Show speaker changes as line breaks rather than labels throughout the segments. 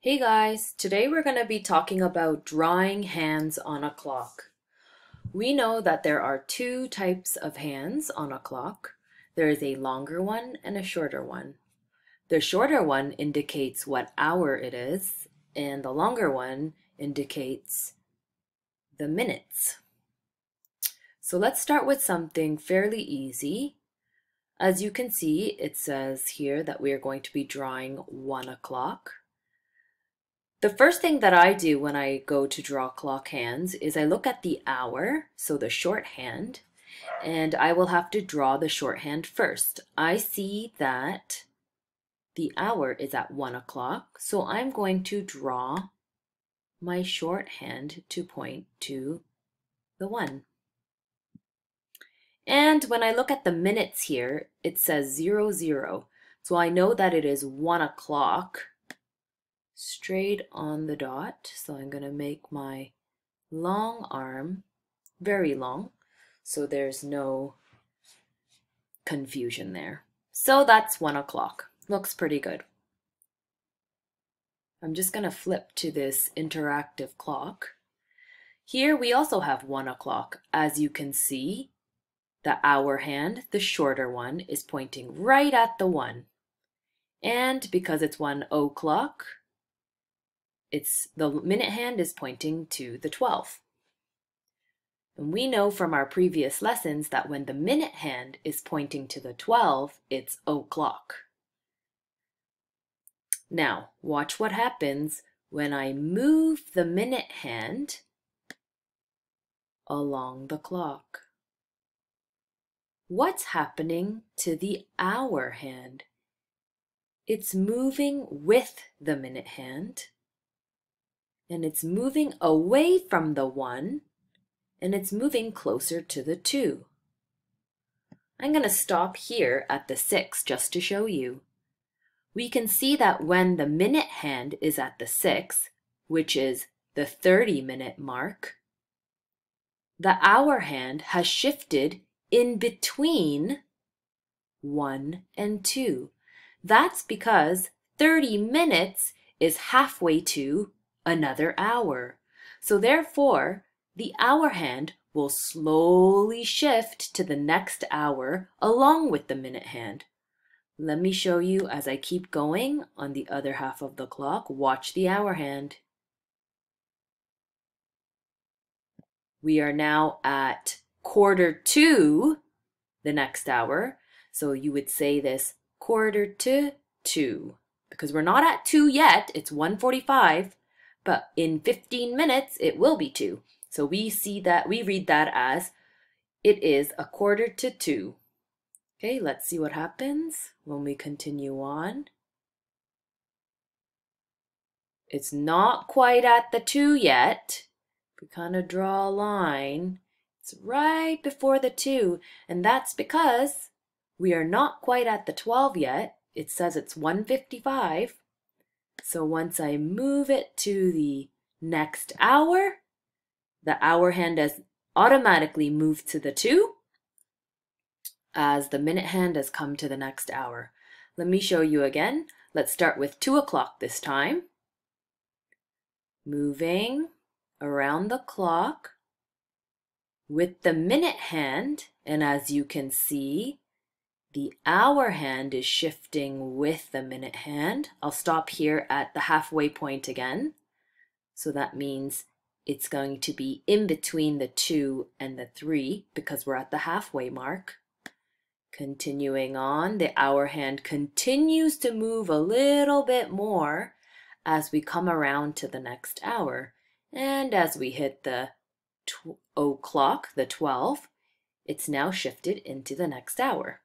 Hey guys, today we're going to be talking about drawing hands on a clock. We know that there are two types of hands on a clock. There is a longer one and a shorter one. The shorter one indicates what hour it is, and the longer one indicates the minutes. So let's start with something fairly easy. As you can see, it says here that we are going to be drawing 1 o'clock. The first thing that I do when I go to draw clock hands is I look at the hour, so the shorthand, and I will have to draw the shorthand first. I see that the hour is at 1 o'clock, so I'm going to draw my shorthand to point to the 1. And when I look at the minutes here, it says 00. So I know that it is 1 o'clock. Straight on the dot. So I'm going to make my long arm very long so there's no confusion there. So that's 1 o'clock. Looks pretty good. I'm just going to flip to this interactive clock. Here we also have 1 o'clock. As you can see, the hour hand, the shorter one, is pointing right at the 1. And because it's 1 o'clock, the minute hand is pointing to the 12. And we know from our previous lessons that when the minute hand is pointing to the 12, it's o'clock. Now, watch what happens when I move the minute hand along the clock. What's happening to the hour hand? It's moving with the minute hand, and it's moving away from the 1, and it's moving closer to the 2. I'm going to stop here at the 6 just to show you. We can see that when the minute hand is at the 6, which is the 30-minute mark, the hour hand has shifted in between 1 and 2. That's because 30 minutes is halfway to another hour. So therefore, the hour hand will slowly shift to the next hour along with the minute hand. Let me show you as I keep going on the other half of the clock. Watch the hour hand. We are now at 1/4 the next hour. So you would say this 1/4 because we're not at 2 yet. It's 1:45. But in 15 minutes, it will be 2. So we read that as it is 1/4. Okay, let's see what happens when we continue on. It's not quite at the 2 yet. We kind of draw a line. It's right before the 2, and that's because we are not quite at the 12 yet. It says it's 1:55. So once I move it to the next hour, the hour hand has automatically moved to the 2 as the minute hand has come to the next hour. Let me show you again. Let's start with 2 o'clock this time. Moving around the clock with the minute hand, and as you can see, the hour hand is shifting with the minute hand. I'll stop here at the halfway point again. So that means it's going to be in between the 2 and the 3 because we're at the halfway mark. Continuing on, the hour hand continues to move a little bit more as we come around to the next hour. And as we hit the o'clock, the 12, it's now shifted into the next hour.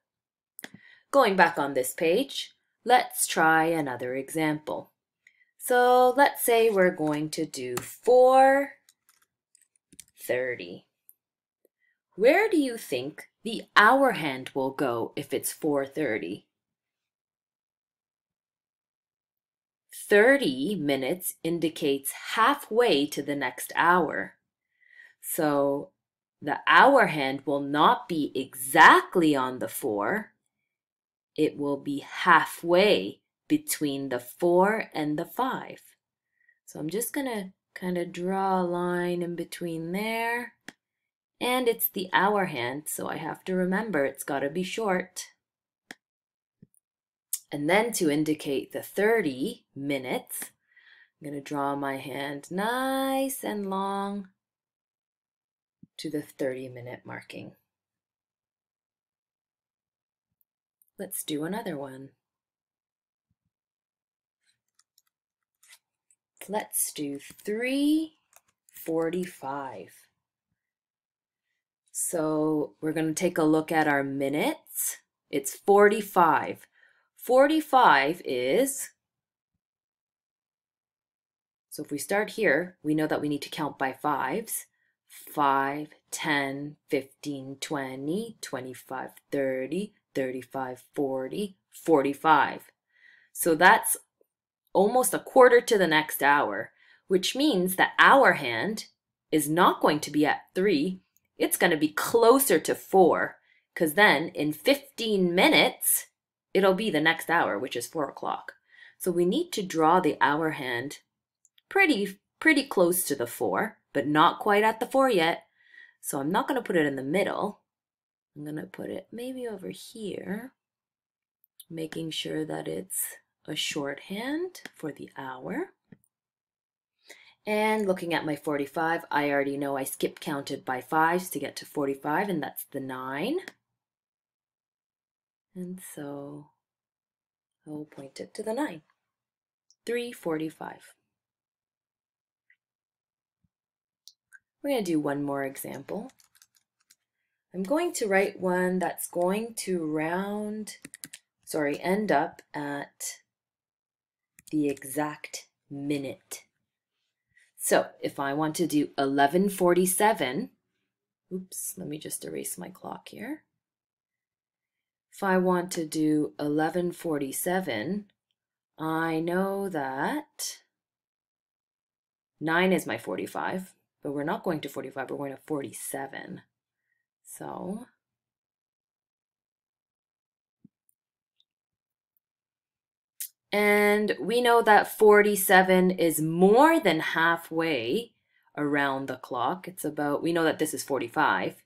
Going back on this page, let's try another example. So let's say we're going to do 4:30. Where do you think the hour hand will go if it's 4:30? 30 minutes indicates halfway to the next hour. So the hour hand will not be exactly on the 4. It will be halfway between the 4 and the 5. So I'm just gonna kind of draw a line in between there. And it's the hour hand, so I have to remember it's gotta be short. And then to indicate the 30 minutes, I'm gonna draw my hand nice and long to the 30-minute marking. Let's do another one. Let's do 3:45. So we're going to take a look at our minutes. It's 45. 45 is, so if we start here, we know that we need to count by fives. 5, 10, 15, 20, 25, 30, 35, 40, 45. So that's almost a quarter to the next hour, which means that our hand is not going to be at 3. It's going to be closer to 4, because then in 15 minutes, it'll be the next hour, which is 4 o'clock. So we need to draw the hour hand pretty close to the 4, but not quite at the 4 yet. So I'm not going to put it in the middle. I'm going to put it maybe over here, making sure that it's a shorthand for the hour. And looking at my 45, I already know I skip counted by 5s to get to 45, and that's the 9. And so I'll point it to the 9. 3:45. We're going to do one more example. I'm going to write one that's going to end up at the exact minute. So if I want to do 11:47, oops, let me just erase my clock here. If I want to do 11:47, I know that 9 is my 45, but we're not going to 45, we're going to 47. So and we know that 47 is more than halfway around the clock. It's about, we know that this is 45.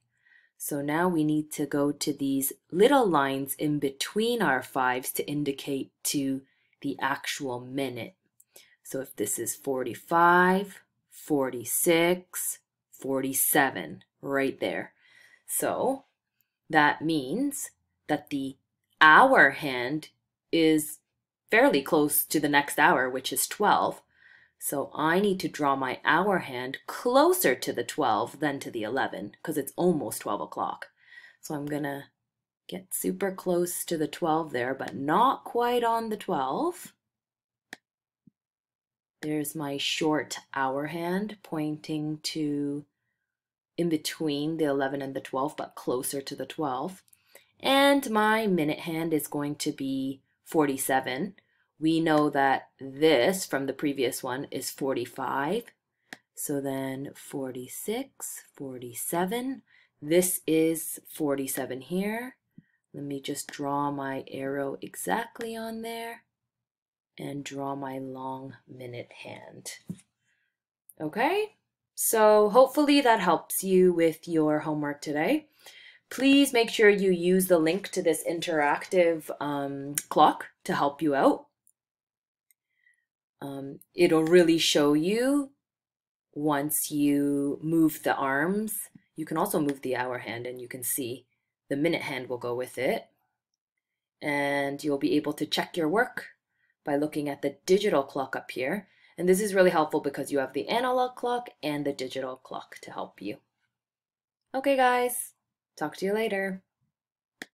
So now we need to go to these little lines in between our 5s to indicate to the actual minute. So if this is 45, 46, 47, right there. So that means that the hour hand is fairly close to the next hour, which is 12. So I need to draw my hour hand closer to the 12 than to the 11, because it's almost 12 o'clock. So I'm going to get super close to the 12 there, but not quite on the 12. There's my short hour hand pointing to in between the 11 and the 12, but closer to the 12. And my minute hand is going to be 47. We know that this from the previous one is 45. So then 46, 47. This is 47 here. Let me just draw my arrow exactly on there and draw my long minute hand. Okay, so hopefully that helps you with your homework today. Please make sure you use the link to this interactive clock to help you out. It'll really show you once you move the arms. You can also move the hour hand and you can see the minute hand will go with it. And you'll be able to check your work by looking at the digital clock up here. And this is really helpful because you have the analog clock and the digital clock to help you. Okay guys, talk to you later.